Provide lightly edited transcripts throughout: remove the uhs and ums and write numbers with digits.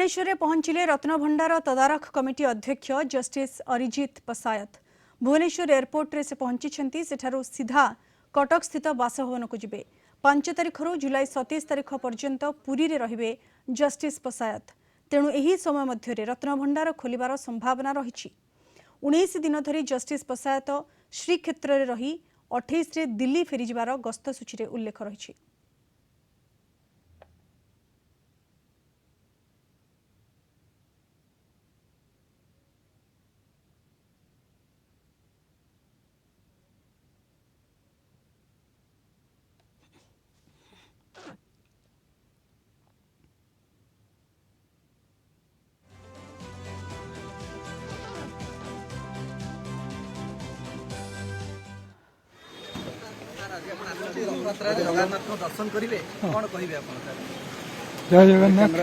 भुवनेश्वर में पहुंचिले रत्नभंडार तदारख कमिटी अध्यक्ष justice Arijit Pasayat. Bhubaneswar airport रे से पहुंची सेठारु सीधा कटक स्थित बासभवन को जिबे। 5 तारिख जुलाई 27 तारिख पर्यंत पुरी रे रहिबे जस्टिस पसायत। तेणु एही समय मध्य रत्नभंडार खोलिबार संभावना रही। 19 दिन धरी जस्टिस पसायत श्रीक्षेत्र रे रही 28 रे दिल्ली फेरी जिबार गस्त सूची रे उल्लेख रही। दर्शन करेंगे कौन कहे जय जगन्नाथ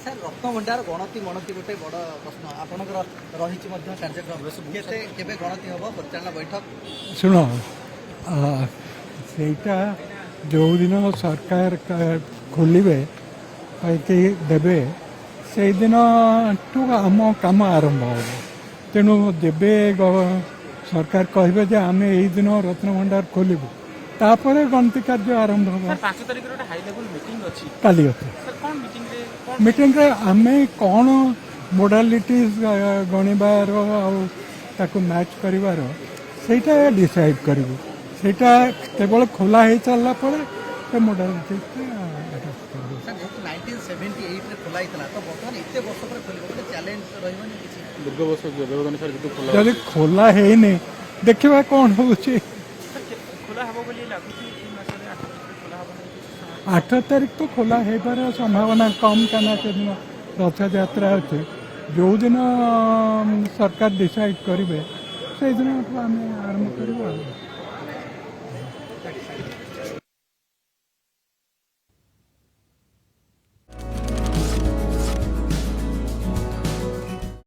सर रत्नभंडार गणति गणति गोटे बड़ प्रश्न आपंकर रही कार्यक्रम गणति हम परिचालना बैठक शुण सेटा जो दिन सरकार खोलिबे देवे से दिन आम काम आरंभ हो तेणु देवे सरकार कहे जे आम यही दिन रत्नभंडार खोलू तापर गणति कार्य आरंभ होगा। 5 तारिख रे हाई लेवल मीटिंग अछि काली सर कोन मीटिंग रे आमे कौन मोडालिटीज गणिबार ताको मैच करिवार सेटा डिसाइड करिवो सेटा केवल खोला हे चलला पड़े ते मोडालिटीज सर 1978 रे खोला हितला तो बर्तमान एते वर्ष पर खोलिबो चैलेंज रहइबनी किछि दीर्घ वर्ष जगन सर जदि खोला जदि खोला हे ने देखिबा कोन होछि खोला हबो बोली लागुछि ई मासरे 8 तारिख खोला हबो 8 तारिख तो खोला हे पार संभावना कम काना के दिन रथ यात्रा अछि जो दिन सरकार डिसाइड करिवे से दिन आरंभ करिबो।